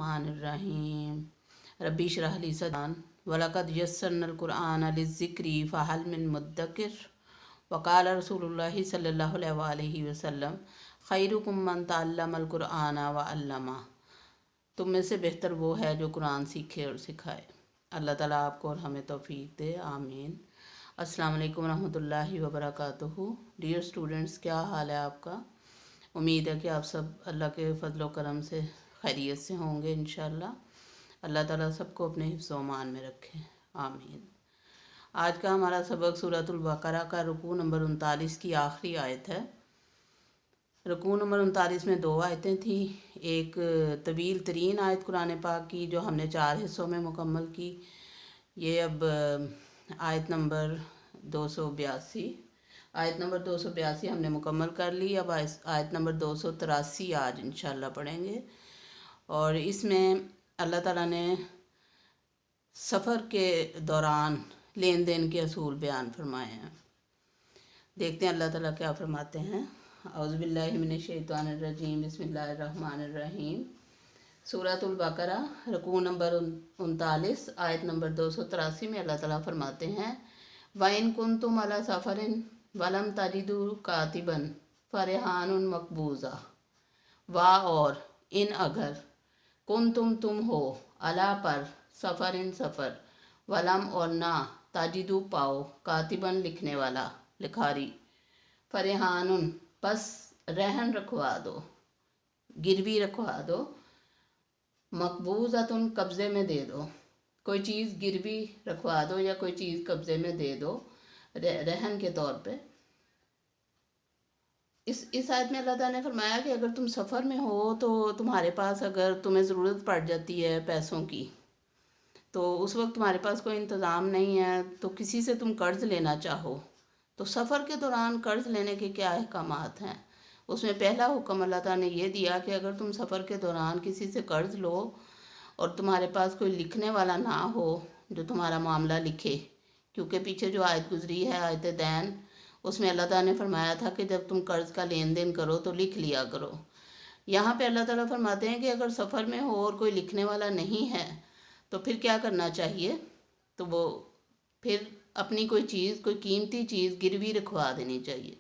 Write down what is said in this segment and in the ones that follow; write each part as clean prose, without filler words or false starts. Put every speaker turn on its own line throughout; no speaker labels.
रहीम रब्बी इश्रह ली सदरी वलक़द यस्सरनल क़ुरआन लिज़्ज़िक्रि फ़हल मिन मुद्दकिर वक़ाल रसूलुल्लाहि सल्लल्लाहु अलैहि वसल्लम खैरुकुम मन तअल्लमल क़ुरआन व अल्लमा। तुम में से बेहतर वो है जो कुरान सीखे और सिखाए। अल्लाह ताला आपको और हमें तौफीक दे, आमीन। अस्सलाम वालेकुम रहमतुल्लाहि व बरकातुहू। डियर स्टूडेंट्स, क्या हाल है आपका? उम्मीद है कि आप सब अल्लाह के फजल करम से खैरियत से होंगे इंशाअल्लाह। अल्लाह ताला सबको अपने हिफ्ज़ व अमान में रखे, आमीन। आज का हमारा सबक सूरतुल बकरा का रुकू नंबर 39 की आखिरी आयत है। रुकू नंबर 39 में 2 आयतें थी। एक तवील तरीन आयत कुरान पाक की जो हमने 4 हिस्सों में मुकम्मल की। ये अब आयत नंबर 282 हमने मुकम्मल कर ली। अब आयत नंबर 283 आज इंशाल्लाह पढ़ेंगे। और इसमें अल्लाह ताला ने सफ़र के दौरान लेन देन के असूल बयान फरमाए हैं। देखते हैं अल्लाह ताला क्या फरमाते हैं। औज़ु बिल्लाहि मिनश शैतानिर रजीम, बिस्मिल्लाहिर रहमानिर रहीम। सूरतुल बकरा रुकू नंबर 39 आयत नंबर 283 में अल्लाह ताला फरमाते हैं, वाइन कुंतुम अला सफ़रिन वलम तजिदू कातिबन फरहानुन मकबूजा। वा और इन अगर कुन तुम हो अला पर सफ़रिन सफ़र वलम और ना ताजिदू पाओ कातिबन लिखने वाला लिखारी फरहानुन बस रहन रखवा दो, गिरवी रखवा दो, मकबूज़तुन कब्ज़े में दे दो। कोई चीज़ गिरवी रखवा दो या कोई चीज़ कब्ज़े में दे दो रहन के तौर पे। इस आयत में अल्लाह ताला ने फरमाया कि अगर तुम सफ़र में हो तो तुम्हारे पास अगर तुम्हें ज़रूरत पड़ जाती है पैसों की, तो उस वक्त तुम्हारे पास कोई इंतज़ाम नहीं है, तो किसी से तुम कर्ज़ लेना चाहो तो सफ़र के दौरान कर्ज़ लेने के क्या अहकामात हैं। उसमें पहला हुक्म अल्लाह ताला ने ये दिया कि अगर तुम सफ़र के दौरान किसी से कर्ज़ लो और तुम्हारे पास कोई लिखने वाला ना हो जो तुम्हारा मामला लिखे, क्योंकि पीछे जो आयत गुजरी है आयत दैन, उसमें अल्लाह ताला ने फरमाया था कि जब तुम कर्ज़ का लेन देन करो तो लिख लिया करो। यहाँ पे अल्लाह ताला फरमाते हैं कि अगर सफ़र में हो और कोई लिखने वाला नहीं है तो फिर क्या करना चाहिए। तो वो फिर अपनी कोई चीज़, कोई कीमती चीज़ गिरवी रखवा देनी चाहिए।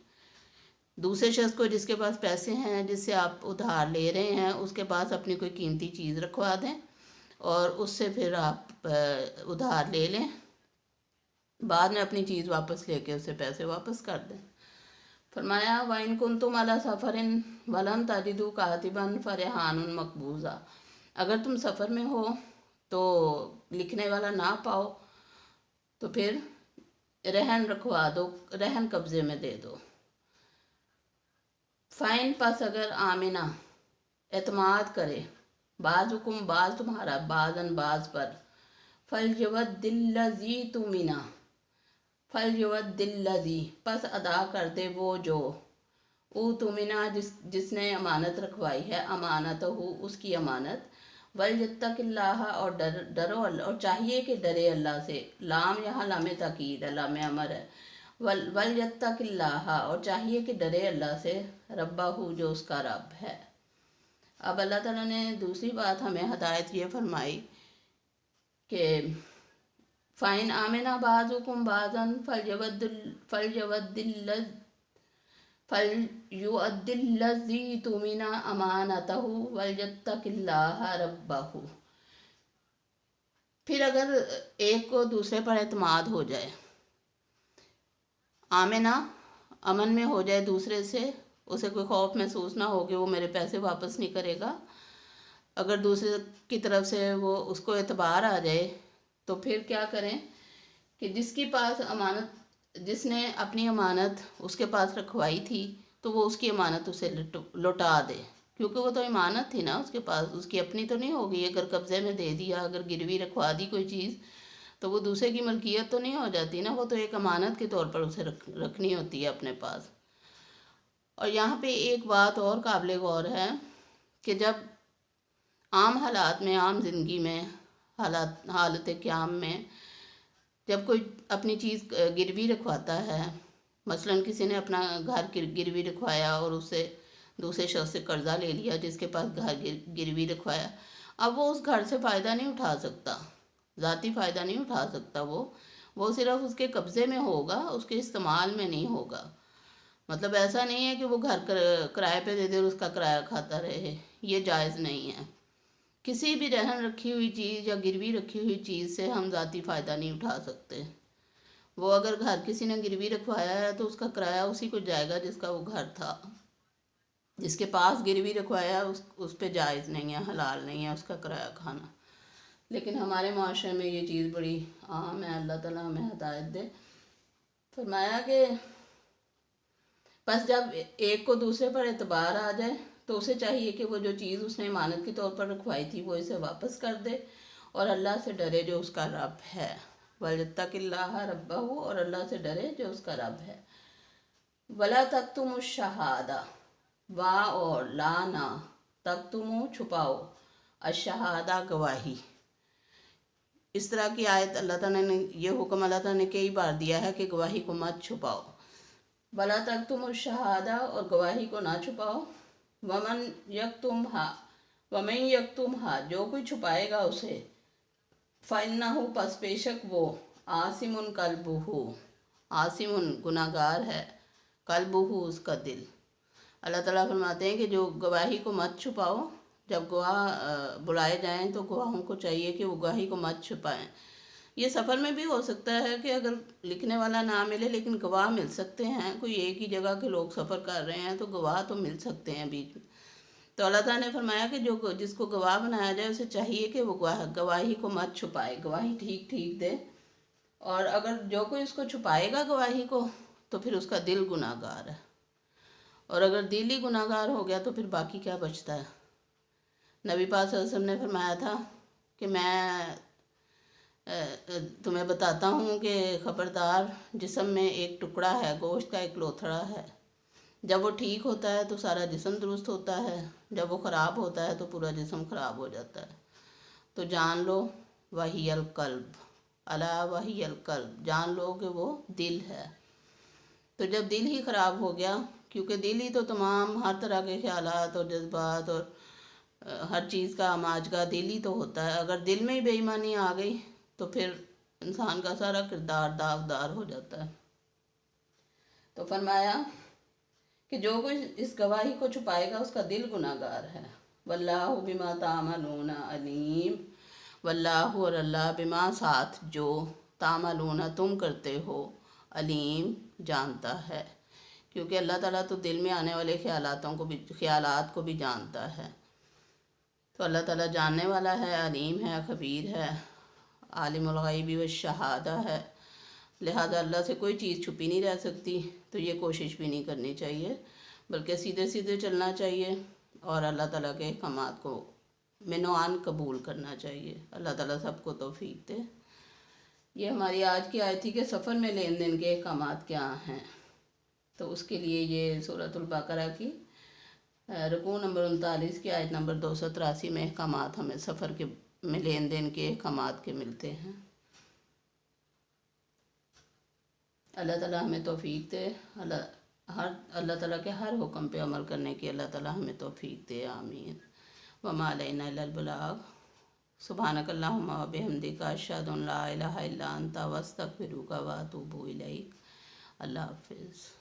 दूसरे शख्स को जिसके पास पैसे हैं, जिससे आप उधार ले रहे हैं, उसके पास अपनी कोई कीमती चीज़ रखवा दें और उससे फिर आप उधार ले लें, बाद में अपनी चीज़ वापस लेके उसे पैसे वापस कर दें। फरमाया वाइन कुंतुम अला सफ़रिन वलम तजिदू कातिबन फरहानुन मकबूज़ा। अगर तुम सफ़र में हो तो लिखने वाला ना पाओ तो फिर रहन रखवा दो, रहन कब्ज़े में दे दो। फ़ाइन पस अगर आमिना एतमाद करे, बाज़ हुकुम बाज़ तुम्हारा बाज़न बाज़ पर, फल यवद्दिल्लज़ी तुमिना फल यवद्दिल्लज़ी पस अदा कर दे वो जो ऊ तुमिना जिसने अमानत रखवाई है, अमानत हो उसकी अमानत, वल यत्तकिल्लाह और डरो अल्लाह, और चाहिए कि डरे अल्लाह से। लाम यहाँ लामे ताकीद है, लामे अमर है। वल यत्तकिल्लाह और चाहिए कि डरे अल्लाह से, रब्बाहू जो उसका रब है। अब अल्लाह ताला ने दूसरी बात हमें हदायत ये फरमाई कि फ़ाइन आमिना बाज़ुकुम बाज़न फलयुअद्दिल्लज़ी तुमिना अमानतहु वलयत्तकिल्लाह रब्बहु। फिर अगर एक को दूसरे पर एतमाद हो जाए, आमिना अमन में हो जाए दूसरे से, उसे कोई खौफ महसूस ना हो कि वो मेरे पैसे वापस नहीं करेगा, अगर दूसरे की तरफ से वो उसको एतबार आ जाए तो फिर क्या करें कि जिसके पास अमानत, जिसने अपनी अमानत उसके पास रखवाई थी तो वो उसकी अमानत उसे लौटा दे, क्योंकि वो तो अमानत थी ना उसके पास, उसकी अपनी तो नहीं होगी। अगर कब्ज़े में दे दिया, अगर गिरवी रखवा दी कोई चीज़, तो वो दूसरे की मलकियत तो नहीं हो जाती ना, वो तो एक अमानत के तौर पर उसे रखनी होती है अपने पास। और यहाँ पे एक बात और काबिल गौर है कि जब आम हालात में, आम ज़िंदगी में, हालत क़याम में जब कोई अपनी चीज़ गिरवी रखवाता है, मसलन किसी ने अपना घर गिरवी रखवाया और उससे दूसरे शख्स से कर्ज़ा ले लिया जिसके पास घर गिरवी रखवाया, अब वो उस घर से फ़ायदा नहीं उठा सकता, ज़ाती फ़ायदा नहीं उठा सकता। वो सिर्फ उसके कब्ज़े में होगा, उसके इस्तेमाल में नहीं होगा। मतलब ऐसा नहीं है कि वो घर किराए पे दे दे और उसका किराया खाता रहे, ये जायज़ नहीं है। किसी भी रहन रखी हुई चीज़ या गिरवी रखी हुई चीज़ से हम ज़ाती फ़ायदा नहीं उठा सकते। वो अगर घर किसी ने गिरवी रखवाया है तो उसका किराया उसी को जाएगा जिसका वो घर था। जिसके पास गिरवी रखवाया उस पे जायज़ नहीं है, हलाल नहीं है उसका किराया खाना। लेकिन हमारे माशरे में ये चीज़ बड़ी आम है। अल्लाह ताला हमें हिदायत दे। फरमाया कि बस जब एक को दूसरे पर एतबार आ जाए तो उसे चाहिए कि वो जो चीज़ उसने इमानत के तौर पर रखवाई थी वो इसे वापस कर दे और अल्लाह से डरे जो उसका रब है। वल्यत्तकिल्लाह रब्बहू, और अल्लाह से डरे जो उसका रब है। वला तक्तुमु शहादा, वा और लाना, तक्तुमु छुपाओ, अशहादा गवाही। इस तरह की आयत अल्लाह ताला ने, ये हुक्म अल्लाह ताला ने कई बार दिया है कि गवाही को मत छुपाओ। वला तक्तुमु शहादा, और गवाही को ना छुपाओ। वमन यक्तुमहा, जो कोई छुपाएगा उसे, फ़इन्नहु, पस बेशक वो, आसिमुन कल्बुहु, आसिमुन गुनाहगार है, कल्बुहु उसका दिल। अल्लाह ताला फरमाते हैं कि जो गवाही को मत छुपाओ। जब गवाह बुलाए जाएं तो गवाहों को चाहिए कि वो गवाही को मत छुपाएं। ये सफ़र में भी हो सकता है कि अगर लिखने वाला ना मिले लेकिन गवाह मिल सकते हैं। कोई एक ही जगह के लोग सफ़र कर रहे हैं तो गवाह तो मिल सकते हैं बीच में। तो अल्लाह ताला ने फरमाया कि जो जिसको गवाह बनाया जाए उसे चाहिए कि वो गवाही को मत छुपाए, गवाही ठीक ठीक दे। और अगर जो कोई उसको छुपाएगा गवाही को तो फिर उसका दिल गुनाहगार है। और अगर दिल ही गुनाहगार हो गया तो फिर बाकी क्या बचता है। नबी पाक सल्लल्लाहु अलैहि वसल्लम ने फरमाया था कि मैं तुम्हें बताता हूँ कि खबरदार, जिस्म में एक टुकड़ा है, गोश्त का एक लोथड़ा है। जब वो ठीक होता है तो सारा जिस्म दुरुस्त होता है, जब वो ख़राब होता है तो पूरा जिस्म ख़राब हो जाता है। तो जान लो वहियल कल्ब, अला वहियल कल्ब, जान लो कि वो दिल है। तो जब दिल ही ख़राब हो गया, क्योंकि दिल ही तो तमाम हर तरह के ख्यालात और जज्बात और हर चीज़ का आमाजगा दिल ही तो होता है। अगर दिल में ही बेईमानी आ गई तो फिर इंसान का सारा किरदार दागदार हो जाता है। तो फरमाया कि जो कोई इस गवाही को छुपाएगा उसका दिल गुनाहगार है। वल्लाहु बिमा तामलूना अलीम, वल्लाहु, और अल्लाह, बिमा साथ जो, तामलूना तुम करते हो, अलीम जानता है। क्योंकि अल्लाह ताला तो दिल में आने वाले ख्यालात को भी जानता है। तो अल्लाह ताला जानने वाला है, अलीम है, खबीर है, आलिमुल गैबि व शहादा है। लिहाजा अल्लाह से कोई चीज़ छुपी नहीं रह सकती। तो ये कोशिश भी नहीं करनी चाहिए, बल्कि सीधे सीधे चलना चाहिए और अल्लाह ताला के अहकामात को मिनवान कबूल करना चाहिए। अल्लाह ताला सबको तौफीक दे। ये हमारी आज की आयत थी कि सफ़र में लेन देन के अहकामात क्या हैं। तो उसके लिए ये सूरतुल बकरा की रुकू नंबर 39 की आयत नंबर 283 में अहकामात हमें सफ़र के में लेन देन के अहकामात के मिलते हैं। अल्लाह ताला हमें तौफीक दे। अल्लाह ताला के हर हुक्म पे अमल करने की अल्लाह ताला हमें तौफीक दे। आमीन। वमा अलैना इल्लल बलाग। सुब्हानकल्लाहुम्मा व बिहम्दिका, अशहदु अन ला इलाहा इल्ला अंता, वस्तगफिरुका व अतूबु इलैक। अल्लाह हाफिज़।